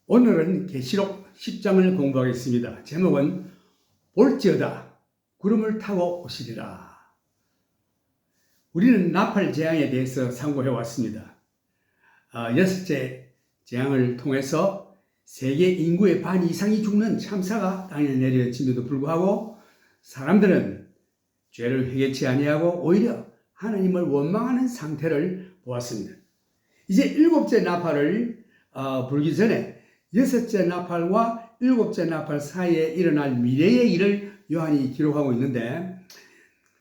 오늘은 계시록 10장을 공부하겠습니다. 제목은 볼지어다 구름을 타고 오시리라. 우리는 나팔 재앙에 대해서 상고해 왔습니다. 여섯째 재앙을 통해서 세계 인구의 반 이상이 죽는 참사가 땅에 내려짐에도 불구하고 사람들은 죄를 회개치 아니하고 오히려 하나님을 원망하는 상태를 보았습니다. 이제 일곱째 나팔을 불기 전에 여섯째 나팔과 일곱째 나팔 사이에 일어날 미래의 일을 요한이 기록하고 있는데,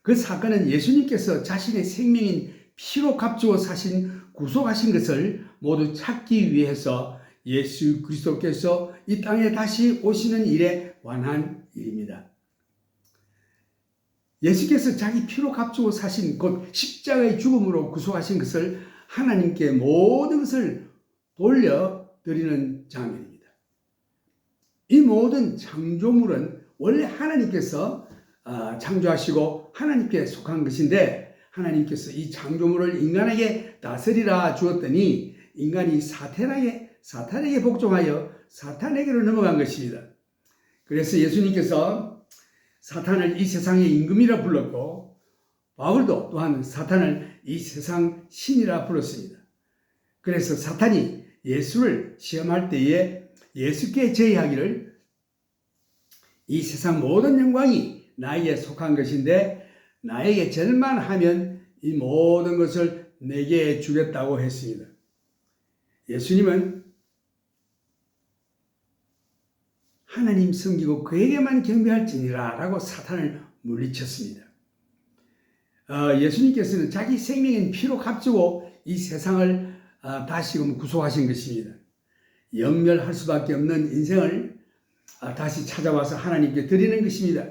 그 사건은 예수님께서 자신의 생명인 피로 값주어 사신 구속하신 것을 모두 찾기 위해서 예수 그리스도께서 이 땅에 다시 오시는 일에 관한 일입니다. 예수께서 자기 피로 값주어 사신 곧 십자가의 죽음으로 구속하신 것을 하나님께 모든 것을 돌려드리는 장면입니다. 이 모든 창조물은 원래 하나님께서 창조하시고 하나님께 속한 것인데, 하나님께서 이 창조물을 인간에게 다스리라 주었더니 인간이 사탄에게 복종하여 사탄에게로 넘어간 것입니다. 그래서 예수님께서 사탄을 이 세상의 임금이라 불렀고, 바울도 또한 사탄을 이 세상 신이라 불렀습니다. 그래서 사탄이 예수를 시험할 때에 예수께 제의하기를, 이 세상 모든 영광이 나에게 속한 것인데 나에게 절만 하면 이 모든 것을 내게 주겠다고 했습니다. 예수님은 하나님 섬기고 그에게만 경배할지니라 라고 사탄을 물리쳤습니다. 예수님께서는 자기 생명인 피로 값주고 이 세상을 다시금 구속하신 것입니다. 영멸할 수밖에 없는 인생을 다시 찾아와서 하나님께 드리는 것입니다.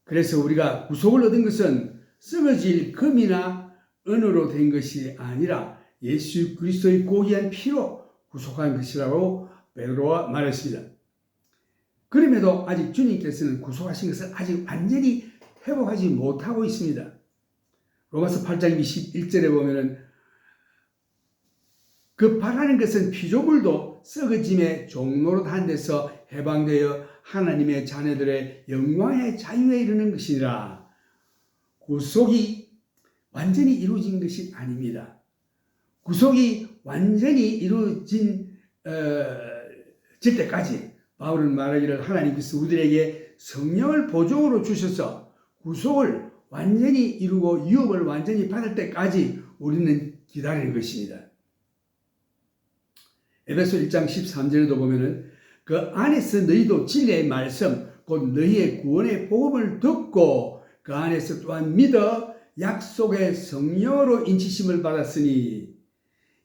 그래서 우리가 구속을 얻은 것은 썩어질 금이나 은으로 된 것이 아니라 예수 그리스도의 고귀한 피로 구속한 것이라고 베드로가 말했습니다. 그럼에도 아직 주님께서는 구속하신 것을 아직 완전히 회복하지 못하고 있습니다. 로마서 8장 21절에 보면은 그 바라는 것은 피조물도 썩어짐의 종노릇한 데서 해방되어 하나님의 자녀들의 영광의 자유에 이르는 것이라. 구속이 완전히 이루어진 것이 아닙니다. 구속이 완전히 이루어질 때까지 바울은 말하기를, 하나님께서 우리에게 성령을 보증으로 주셔서 구속을 완전히 이루고 유업을 완전히 받을 때까지 우리는 기다리는 것입니다. 에베소 1장 13절에도 보면은 그 안에서 너희도 진리의 말씀 곧 너희의 구원의 복음을 듣고 그 안에서 또한 믿어 약속의 성령으로 인치심을 받았으니,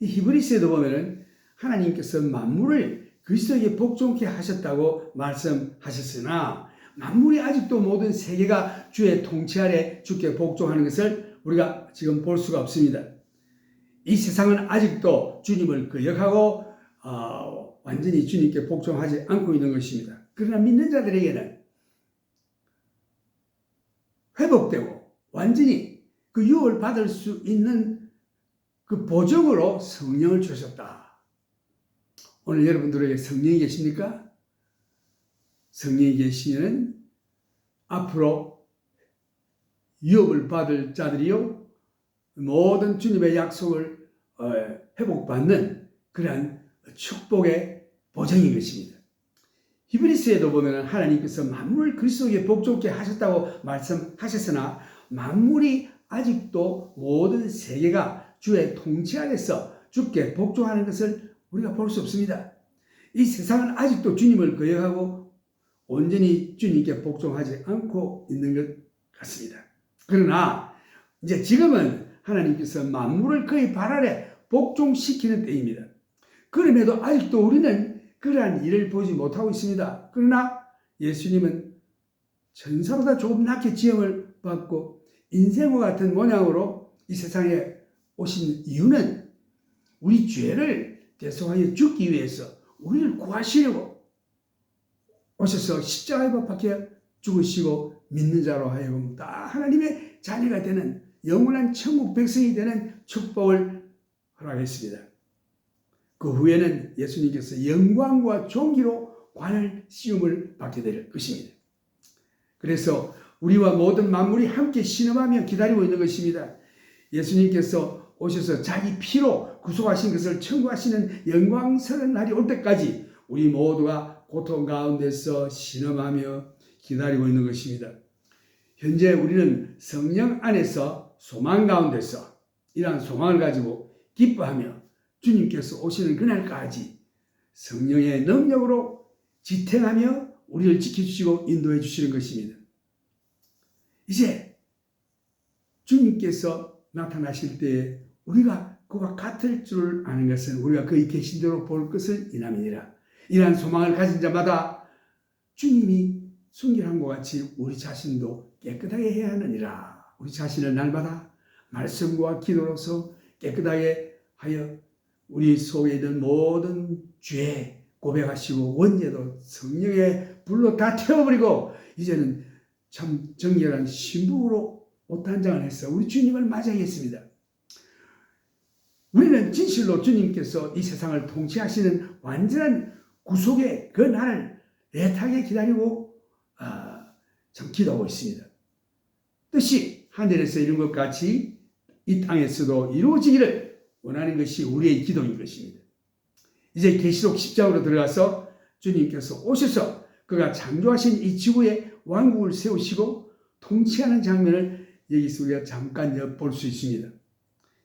이 히브리서에도 보면은 하나님께서 만물을 그리스도에게 복종케 하셨다고 말씀하셨으나 만물이 아직도 모든 세계가 주의 통치 아래 주께 복종하는 것을 우리가 지금 볼 수가 없습니다. 이 세상은 아직도 주님을 거역하고 완전히 주님께 복종하지 않고 있는 것입니다. 그러나 믿는 자들에게는 회복되고 완전히 그 유업을 받을 수 있는 그 보증으로 성령을 주셨다. 오늘 여러분들에게 성령이 계십니까? 성령이 계시면 앞으로 유업을 받을 자들이요, 모든 주님의 약속을 회복받는 그러한 축복의 보장인 것입니다. 히브리서에도 보면 하나님께서 만물을 그리스도에게 복종케 하셨다고 말씀하셨으나 만물이 아직도 모든 세계가 주의 통치 아래서 주께 복종하는 것을 우리가 볼 수 없습니다. 이 세상은 아직도 주님을 거역하고 온전히 주님께 복종하지 않고 있는 것 같습니다. 그러나 이제 지금은 하나님께서 만물을 그의 발 아래 복종시키는 때입니다. 그럼에도 아직도 우리는 그러한 일을 보지 못하고 있습니다. 그러나 예수님은 천사보다 조금 낮게 지음을 받고 인생과 같은 모양으로 이 세상에 오신 이유는 우리 죄를 대속하여 죽기 위해서 우리를 구하시려고 오셔서 십자가에 못 박혀 죽으시고 믿는 자로 하여금 다 하나님의 자녀가 되는 영원한 천국 백성이 되는 축복을 허락했습니다. 그 후에는 예수님께서 영광과 존귀로 관을 씌움을 받게 될 것입니다. 그래서 우리와 모든 만물이 함께 신음하며 기다리고 있는 것입니다. 예수님께서 오셔서 자기 피로 구속하신 것을 청구하시는 영광스러운 날이 올 때까지 우리 모두가 고통 가운데서 신음하며 기다리고 있는 것입니다. 현재 우리는 성령 안에서 소망 가운데서 이러한 소망을 가지고 기뻐하며 주님께서 오시는 그날까지 성령의 능력으로 지탱하며 우리를 지켜주시고 인도해 주시는 것입니다. 이제 주님께서 나타나실 때 우리가 그와 같을 줄 아는 것은 우리가 그의 계신 대로 볼 것을 인함이니라. 이러한 소망을 가진 자마다 주님이 순결한 것 같이 우리 자신도 깨끗하게 해야 하느니라. 우리 자신을 날마다 말씀과 기도로서 깨끗하게 하여 우리 속에 있는 모든 죄 고백하시고 원죄도 성령의 불로 다 태워버리고 이제는 참 정결한 신부로 옷 한 장을 해서 우리 주님을 맞이하겠습니다. 우리는 진실로 주님께서 이 세상을 통치하시는 완전한 구속의 그 날을 애타게 기다리고 참 기도하고 있습니다. 뜻이 하늘에서 이룬 것 같이 이 땅에서도 이루어지기를 원하는 것이 우리의 기도인 것입니다. 이제 계시록 10장으로 들어가서 주님께서 오셔서 그가 창조하신 이 지구에 왕국을 세우시고 통치하는 장면을 여기서 우리가 잠깐 엿볼 수 있습니다.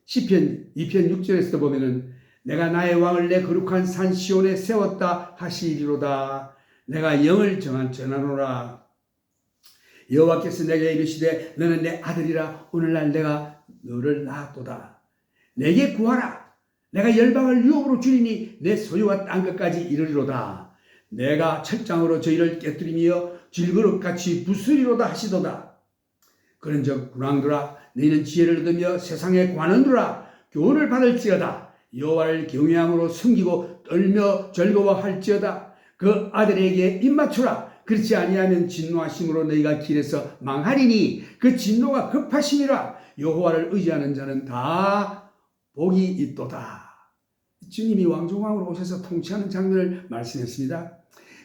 시편 2편 6절에서도 보면은 내가 나의 왕을 내 거룩한 산 시온에 세웠다 하시리로다. 내가 영을 전하노라. 여호와께서 내게 이르시되 너는 내 아들이라. 오늘날 내가 너를 낳았도다. 내게 구하라. 내가 열방을 유업으로 주리니 내 소유와 땅끝까지 이르리로다. 내가 철장으로 저희를 깨뜨리며 질그릇같이 부수리로다 하시도다. 그런즉 군왕들아 너희는 지혜를 얻으며 세상에 관원들아 교훈을 받을지어다. 여호와를 경외함으로 숨기고 떨며 즐거워할지어다. 그 아들에게 입맞추라. 그렇지 아니하면 진노하심으로 너희가 길에서 망하리니 그 진노가 급하심이라. 여호와를 의지하는 자는 다 복이 있도다. 주님이 왕중왕으로 오셔서 통치하는 장면을 말씀했습니다.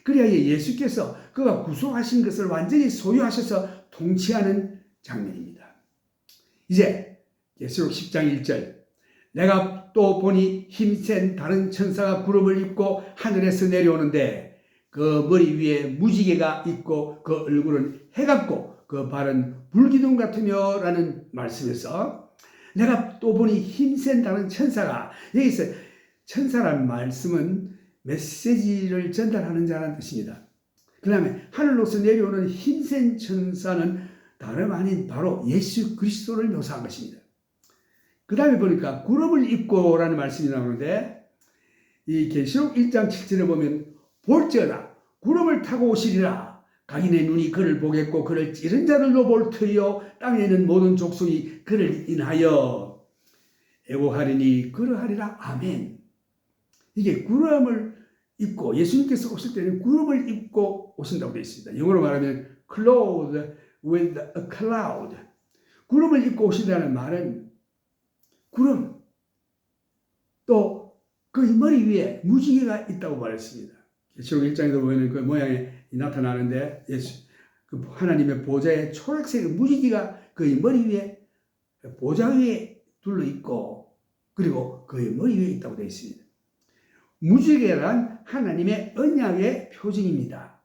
그래야 예수께서 그가 구속하신 것을 완전히 소유하셔서 통치하는 장면입니다. 이제 계시록 10장 1절 내가 또 보니 힘센 다른 천사가 구름을 입고 하늘에서 내려오는데 그 머리 위에 무지개가 있고 그 얼굴은 해 같고 그 발은 불기둥 같으며 라는 말씀에서 내가 또 보니 힘센 다른 천사가 여기서 천사라는 말씀은 메시지를 전달하는 자라는 뜻입니다. 그 다음에 하늘로서 내려오는 힘센 천사는 다름 아닌 바로 예수 그리스도를 묘사한 것입니다. 그 다음에 보니까 구름을 입고 라는 말씀이 나오는데 이 계시록 1장 7절에 보면 볼지어다 구름을 타고 오시리라. 각인의 눈이 그를 보겠고 그를 찌른 자들로 볼 터이요 땅에 있는 모든 족속이 그를 인하여 애고하리니 그러하리라. 아멘. 이게 구름을 입고 예수님께서 오실 때는 구름을 입고 오신다고 되어 있습니다. 영어로 말하면 clothed with a cloud. 구름을 입고 오신다는 말은 구름 또 그 머리 위에 무지개가 있다고 말했습니다. 계시록 1장에도 보면 그 모양이 나타나는데 예수 그 하나님의 보좌에 초록색 무지개가 그의 머리 위에 보좌 위에 둘러 있고 그리고 그의 머리 위에 있다고 되어 있습니다. 무지개란 하나님의 언약의 표징입니다.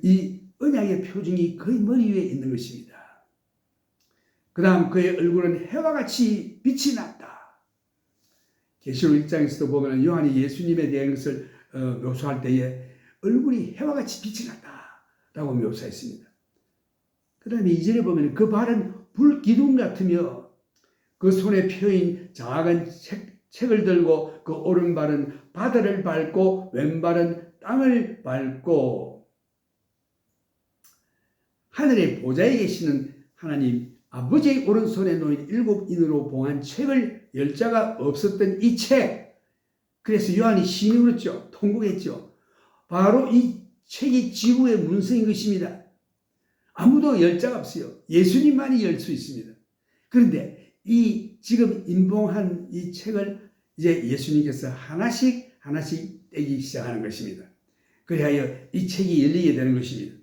이 언약의 표징이 그의 머리 위에 있는 것입니다. 그 다음 그의 얼굴은 해와 같이 빛이 났다. 계시록 1장에서도 보면 요한이 예수님에 대한 것을 묘사할 때에 얼굴이 해와 같이 빛이 났다라고 묘사했습니다. 그 다음에 2절에 보면 그 발은 불기둥 같으며 그 손에 펴인 작은 책을 들고 그 오른발은 바다를 밟고 왼발은 땅을 밟고 하늘의 보좌에 계시는 하나님 아버지의 오른손에 놓인 7인으로 봉한 책을 열 자가 없었던 이 책. 그래서 요한이 심히 울었죠. 통곡했죠. 바로 이 책이 지구의 문서인 것입니다. 아무도 열 자가 없어요. 예수님만이 열 수 있습니다. 그런데 이 지금 인봉한 이 책을 이제 예수님께서 하나씩 떼기 시작하는 것입니다. 그리하여 이 책이 열리게 되는 것입니다.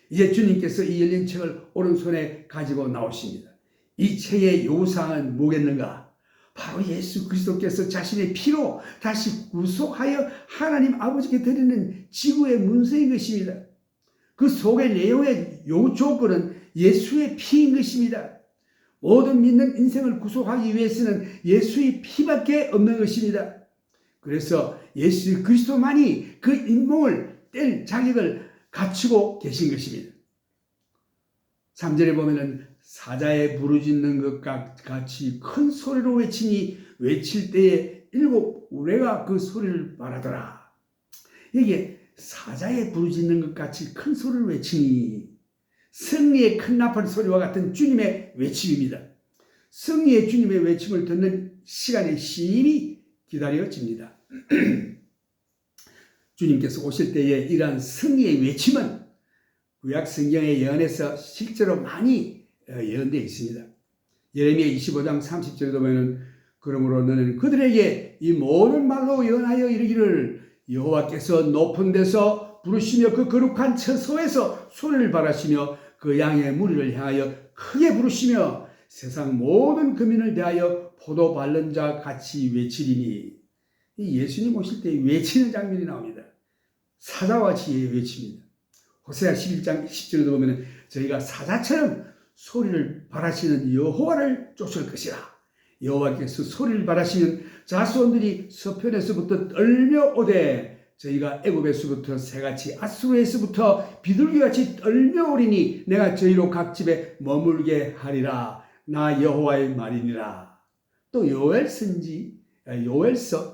이제 주님께서 이 열린 책을 오른손에 가지고 나오십니다. 이 책의 요구사항은 뭐겠는가? 바로 예수 그리스도께서 자신의 피로 다시 구속하여 하나님 아버지께 드리는 지구의 문서인 것입니다. 그 속의 내용의 요조건은 예수의 피인 것입니다. 모든 믿는 인생을 구속하기 위해서는 예수의 피밖에 없는 것입니다. 그래서 예수 그리스도만이 그 인봉을 뗄 자격을 갖추고 계신 것입니다. 3절에 보면은 사자에 부르짖는 것과 같이 큰 소리로 외치니 외칠 때에 7 우레가 그 소리를 말하더라. 이게 사자에 부르짖는 것 같이 큰 소리를 외치니 승리의 큰 나팔 소리와 같은 주님의 외침입니다. 승리의 주님의 외침을 듣는 시간의 시인이 기다려집니다. 주님께서 오실 때에 이러한 승리의 외침은 구약 성경의 예언에서 실제로 많이 예언되어 있습니다. 예레미야 25장 30절에 보면 그러므로 너는 그들에게 이 모든 말로 예언하여 이르기를 여호와께서 높은 데서 부르시며 그 거룩한 처소에서 소리를 발하시며 그 양의 무리를 향하여 크게 부르시며 세상 모든 거민을 대하여 포도 밟는 자 같이 외치리니. 이 예수님 오실 때 외치는 장면이 나옵니다. 사자와 같이 외칩니다. 호세아 11장 10절에도 보면 저희가 사자처럼 소리를 발하시는 여호와를 쫓을 것이라. 여호와께서 소리를 발하시는 자손들이 서편에서부터 떨며 오되 저희가 애굽에서부터 새같이 아수르에서부터 비둘기같이 떨며 오리니 내가 저희로 각 집에 머물게 하리라. 나 여호와의 말이니라. 또 요엘서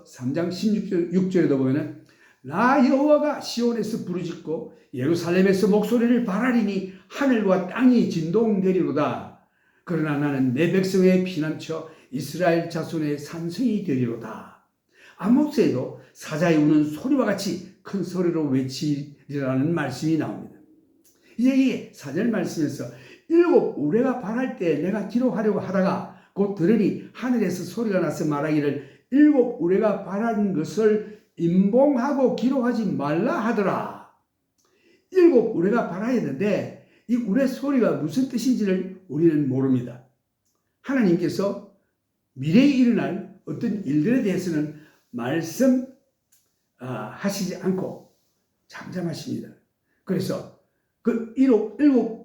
3장 16절에도 보면 나 여호와가 시온에서 부르짖고 예루살렘에서 목소리를 발하리니 하늘과 땅이 진동되리로다. 그러나 나는 내 백성의 피난처 이스라엘 자손의 산성이 되리로다. 아모스에도 사자의 우는 소리와 같이 큰 소리로 외치리라는 말씀이 나옵니다. 이제 이 4절 말씀에서 7 우레가 발할 때 내가 기록하려고 하다가 곧 들으니 하늘에서 소리가 나서 말하기를 7 우레가 발한 것을 임봉하고 기록하지 말라 하더라. 7 우레가 발하야 했는데 이 우레 소리가 무슨 뜻인지를 우리는 모릅니다. 하나님께서 미래에 일어날 어떤 일들에 대해서는 말씀하시지 않고 잠잠하십니다. 그래서 그 7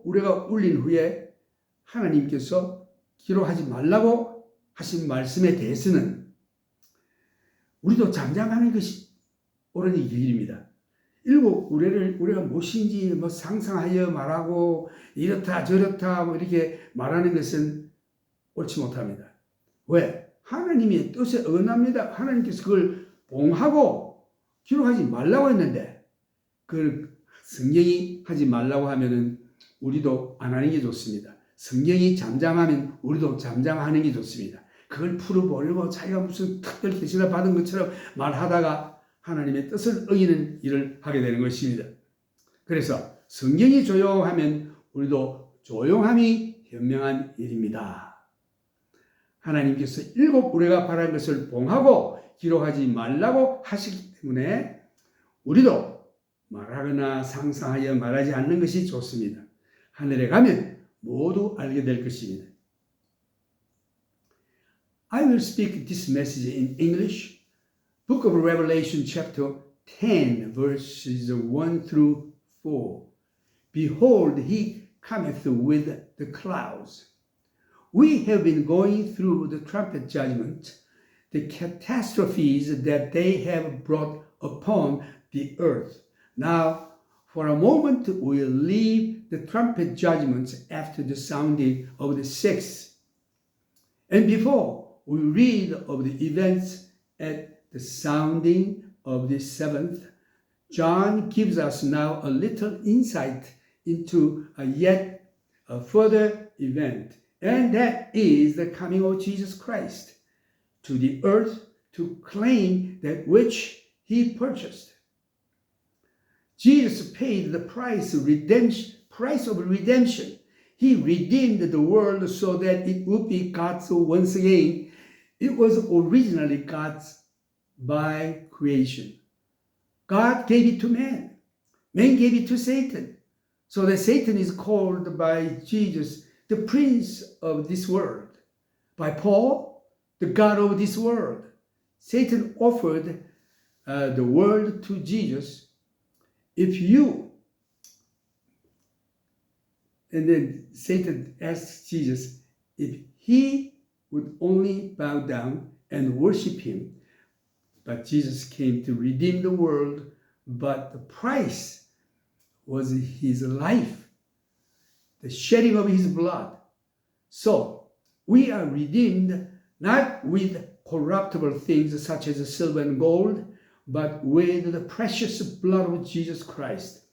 우레가 울린 후에 하나님께서 기록하지 말라고 하신 말씀에 대해서는 우리도 잠잠하는 것이 옳은 길입니다. 7 우레를 우리가 무엇인지 상상하여 말하고 이렇다 저렇다 이렇게 말하는 것은 옳지 못합니다. 왜? 하나님의 뜻에 어긋납니다. 하나님께서 그걸 봉하고 기록하지 말라고 했는데 그 성경이 하지 말라고 하면은 우리도 안 하는 게 좋습니다. 성경이 잠잠하면 우리도 잠잠하는 게 좋습니다. 그걸 풀어보려고 자기가 무슨 특별 계시를 받은 것처럼 말하다가 하나님의 뜻을 어기는 일을 하게 되는 것입니다. 그래서 성경이 조용하면 우리도 조용함이 현명한 일입니다. 하나님께서 7 우레가 발한 것을 봉하고 기록하지 말라고 하시기 때문에 우리도 말하거나 상상하여 말하지 않는 것이 좋습니다. 하늘에 가면 모두 알게 될 것입니다. I will speak this message in English. Book of Revelation chapter 10 verses 1 through 4. Behold, he cometh with the clouds. We have been going through the trumpet judgment, the catastrophes that they have brought upon the earth. Now, for a moment, we'll leave the trumpet judgments after the sounding of the sixth. And before we read of the events at the sounding of the seventh, John gives us now a little insight into a yet further event, and that is the coming of Jesus Christ to the earth to claim that which he purchased. Jesus paid the price of redemption. He redeemed the world so that it would be God's once again. It was originally God's by creation. God gave it to man. Man gave it to Satan. So that Satan is called by Jesus the prince of this world. By Paul, the God of this world. Satan offered the world to Jesus. And then Satan asked Jesus if he would only bow down and worship him. But Jesus came to redeem the world, but the price was his life, the shedding of his blood. So we are redeemed not with corruptible things such as silver and gold, but with the precious blood of Jesus Christ.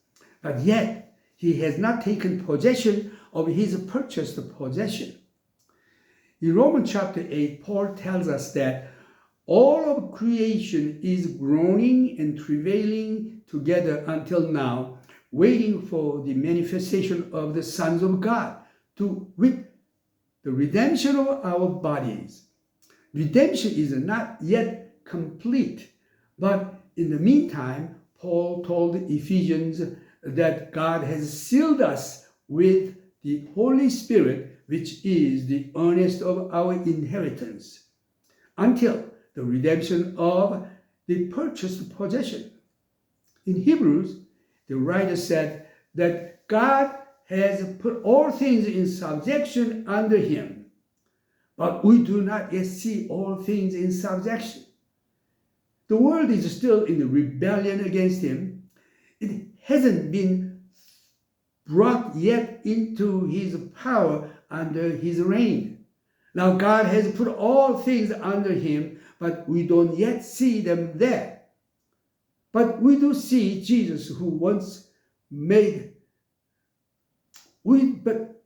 But yet he has not taken possession of his purchased possession. In Romans chapter 8, Paul tells us that all of creation is groaning and travailing together until now, waiting for the manifestation of the sons of God, to wit, the redemption of our bodies. Redemption is not yet complete, but in the meantime, Paul told Ephesians that God has sealed us with the Holy Spirit, which is the earnest of our inheritance, until the redemption of the purchased possession. In Hebrews, the writer said that God has put all things in subjection under him, but we do not yet see all things in subjection. The world is still in rebellion against him. It hasn't been brought yet into his power under his reign. Now God has put all things under him, but we don't yet see them there. But we do see Jesus who once made, we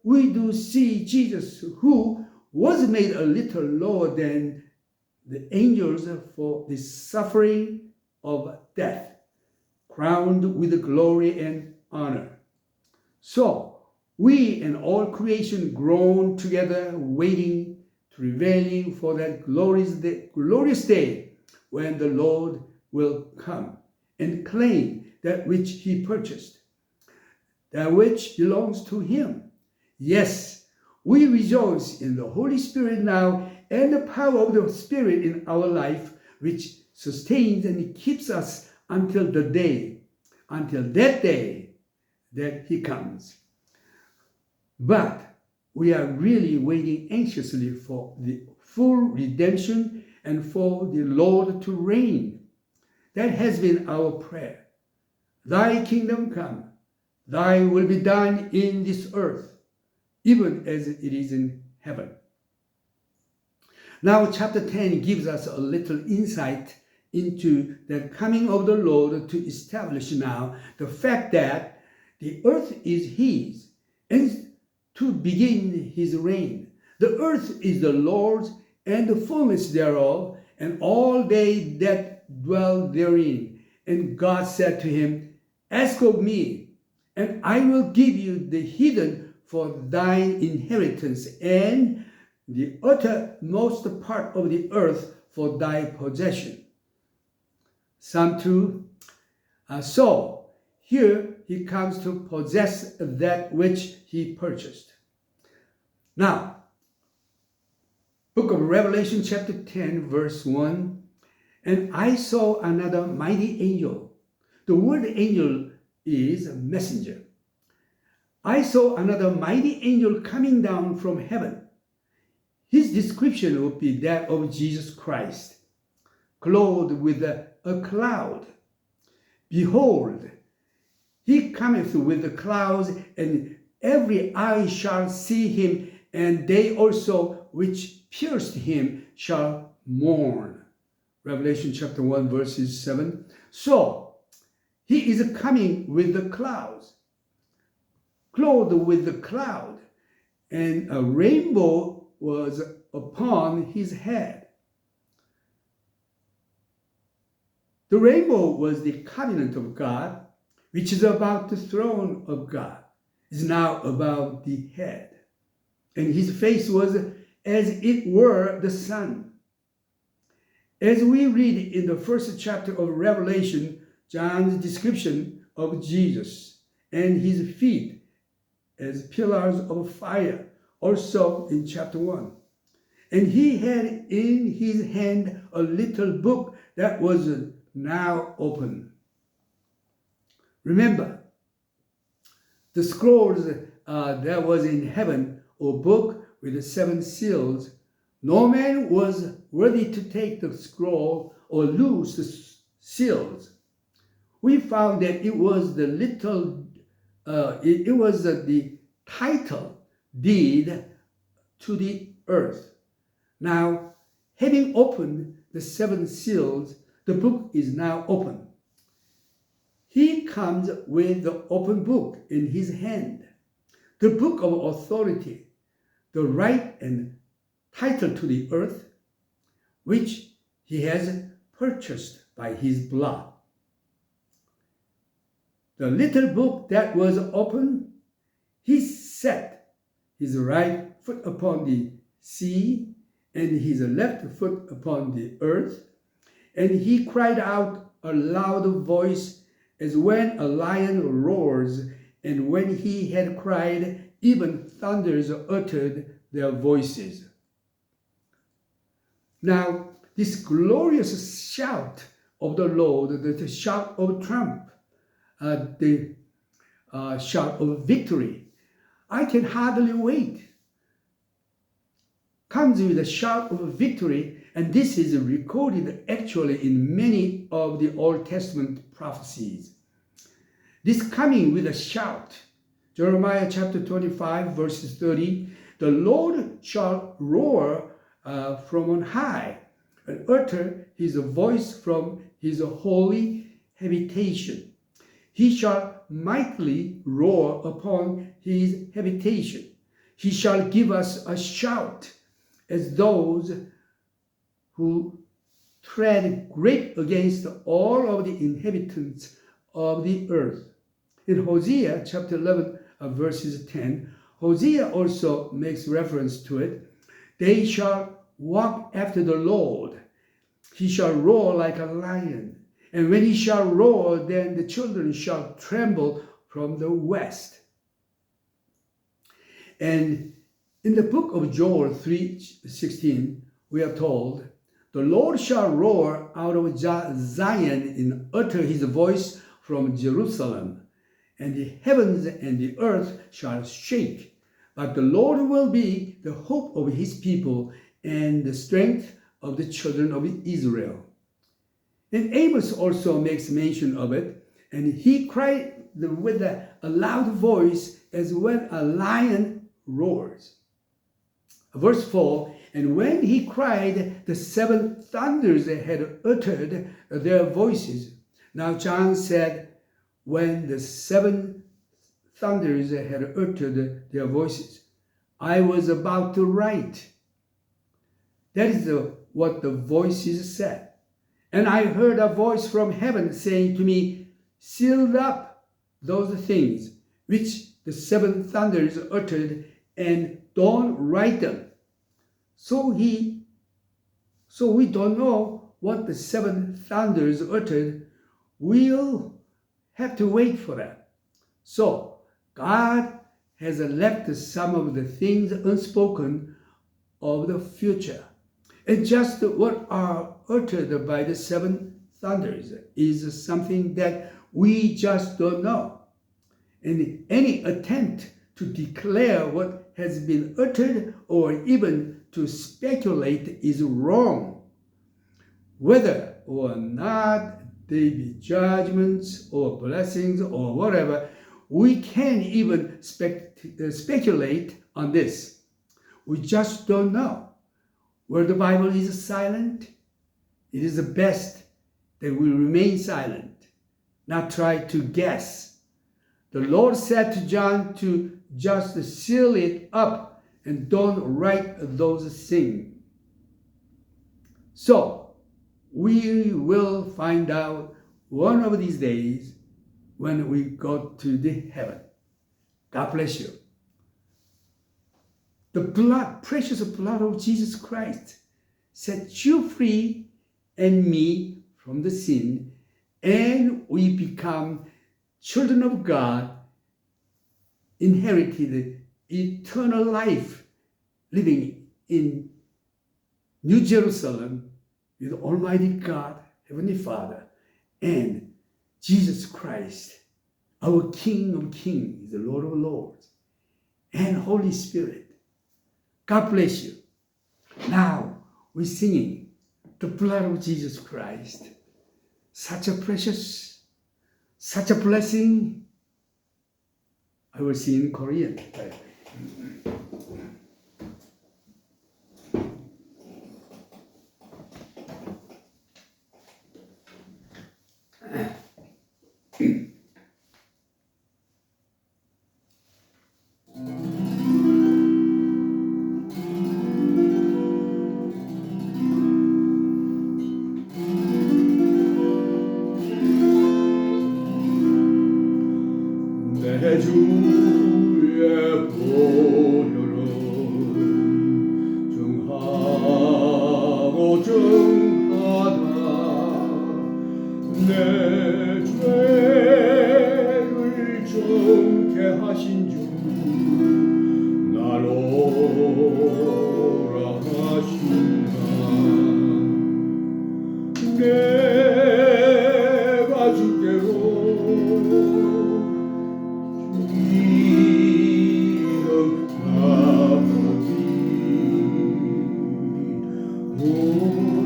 do see Jesus who was made a little lower than the angels for the suffering of death, crowned with glory and honor. So we and all creation groan together, waiting, travailing for that glorious day when the Lord will come and claim that which he purchased, that which belongs to him. Yes, we rejoice in the Holy Spirit now and the power of the Spirit in our life, which sustains and keeps us until that day that he comes. But we are really waiting anxiously for the full redemption and for the Lord to reign. That has been our prayer. Thy kingdom come, thy will be done in this earth, even as it is in heaven. Now, chapter 10 gives us a little insight into the coming of the Lord to establish now the fact that the earth is his and to begin his reign. The earth is the Lord's and the fullness thereof, and all they that dwell therein. And God said to him, ask of me, and I will give you the heathen for thine inheritance, and the uttermost part of the earth for thy possession. Psalm 2. So here he comes to possess that which he purchased. Now, book of Revelation chapter 10 verse 1. And I saw another mighty angel. The word angel is a messenger. I saw another mighty angel coming down from heaven. His description would be that of Jesus Christ, clothed with a cloud. Behold, he cometh with the clouds, and every eye shall see him, and they also which pierced him shall mourn. Revelation chapter 1 verses 7. So, he is coming with the clouds, clothed with the cloud, and a rainbow was upon his head. The rainbow was the covenant of God, which is about the throne of God, is now about the head. And his face was as it were the sun. As we read in the first chapter of Revelation, John's description of Jesus and his feet as pillars of fire, also in chapter 1. And he had in his hand a little book that was now open. Remember, the scrolls that was in heaven, or book with the 7 seals, no man was worthy to take the scroll or loose the seals. We found that it was the title deed to the earth. Now, having opened the 7 seals, the book is now open. He comes with the open book in his hand, the book of authority, the right and title to the earth, which he has purchased by his blood. The little book that was open, he set his right foot upon the sea and his left foot upon the earth, and he cried out a loud voice as when a lion roars, and when he had cried, even thunders uttered their voices. Now, this glorious shout of the Lord, the shout of triumph, the shout of victory, I can hardly wait, comes with a shout of victory, and this is recorded actually in many of the Old Testament prophecies. This coming with a shout, Jeremiah chapter 25 verses 30, the Lord shall roar from on high and utter his voice from his holy habitation. He shall mightily roar upon his habitation. He shall give us a shout as those who tread grape against all of the inhabitants of the earth. In Hosea chapter 11 verses 10, Hosea also makes reference to it. They shall walk after the Lord. He shall roar like a lion. And when he shall roar, then the children shall tremble from the west. And in the book of Joel 3:16, we are told, the Lord shall roar out of Zion and utter his voice from Jerusalem, and the heavens and the earth shall shake. But the Lord will be the hope of his people and the strength of the children of Israel. And Amos also makes mention of it, and he cried with a loud voice as when a lion roars. Verse 4, and when he cried, the 7 thunders had uttered their voices. Now John said, when the 7 thunders had uttered their voices, I was about to write. That is what the voices said. And I heard a voice from heaven saying to me, seal up those things which the 7 thunders uttered, and don't write them. So we don't know what the 7 thunders uttered. We'll have to wait for that. So God has left some of the things unspoken of the future. And just what are uttered by the 7 thunders is something that we just don't know. And any attempt to declare what has been uttered or even to speculate is wrong. Whether or not they be judgments or blessings or whatever, we can't even speculate on this. We just don't know. Where the Bible is silent, it is the best that we remain silent, not try to guess. The Lord said to John to just seal it up and don't write those things. So we will find out one of these days when we go to the heaven. God bless you. The blood, precious blood of Jesus Christ, sets you free and me from the sin, and we become children of God, inherited eternal life, living in New Jerusalem with Almighty God, Heavenly Father, and Jesus Christ, our King of Kings, the Lord of Lords, and Holy Spirit. God bless you. Now we're singing the blood of Jesus Christ. Such a precious, such a blessing. I will sing in Korean. 내 주의 보혈은 정하고 정하다 내 죄를 정케 하신 주 나로 오라 하신다 내가 주께로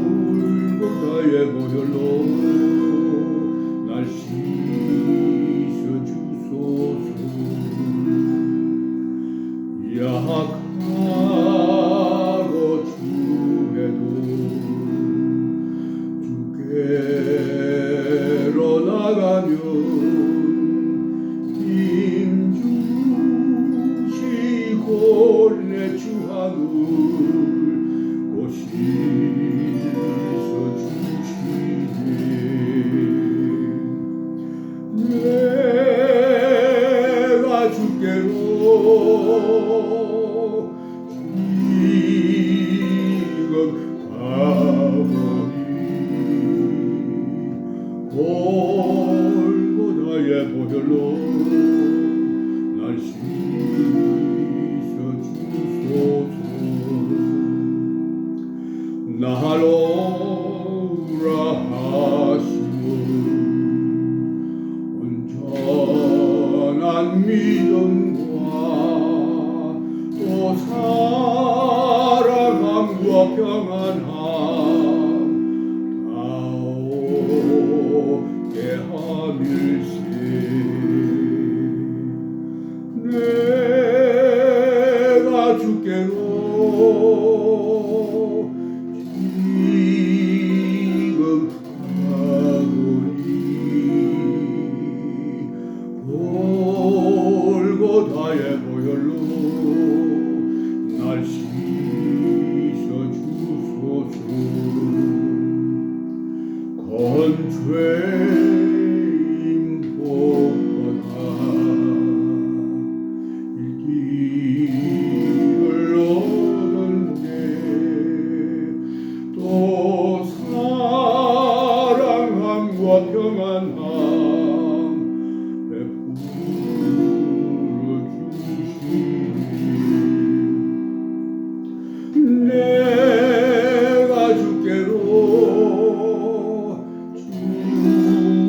골고다의 보혈로 날 씻어주소서 약하고 주해도 주께로 나가면 힘주시고 내 주하늘 씻어 주시네 내가 주께로 지금 가보니 골고다의 보혈로 날 씻어 주소서 나로 오라 하시오 온전한 믿음과 또 사랑함과 평안함 다 오게 하밀세 내가 주께로 골고다의 보혈로 날 씻어 주소서 건죄인 복보다 일기를 얻었네 또 사랑함과 평안함 내가 주께로 지금 가보니 골고다의 보혈로 날 씻어 주소서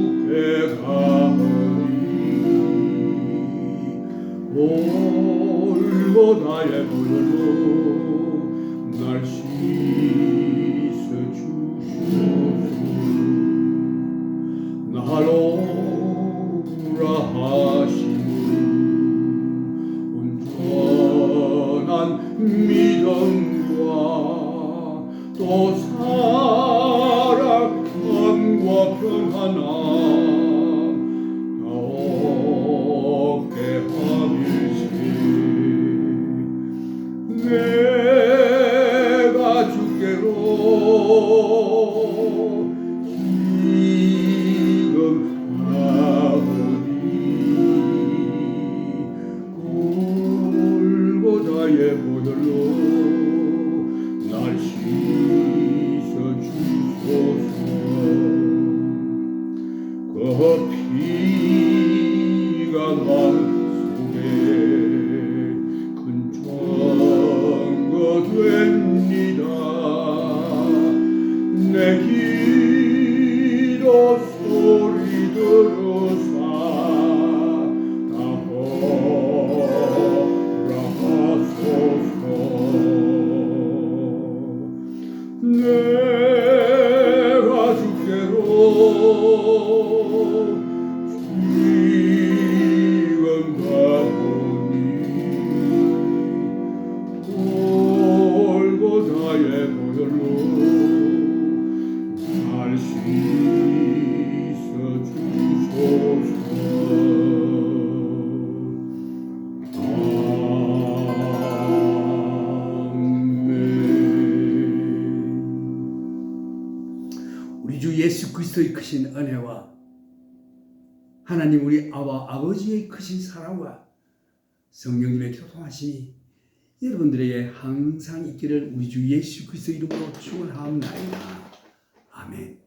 기도 소리 들으사 내가 주께로 지금 가오니 골고다의 보혈로 날 씻어 주소서. 우리 주 예수 그리스도의 크신 은혜와 하나님 우리 아버지의 크신 사랑과 성령님의 교통하심이 여러분들에게 항상 있기를 우리 주 예수 그리스도 이름으로 축원하옵나이다. 아멘.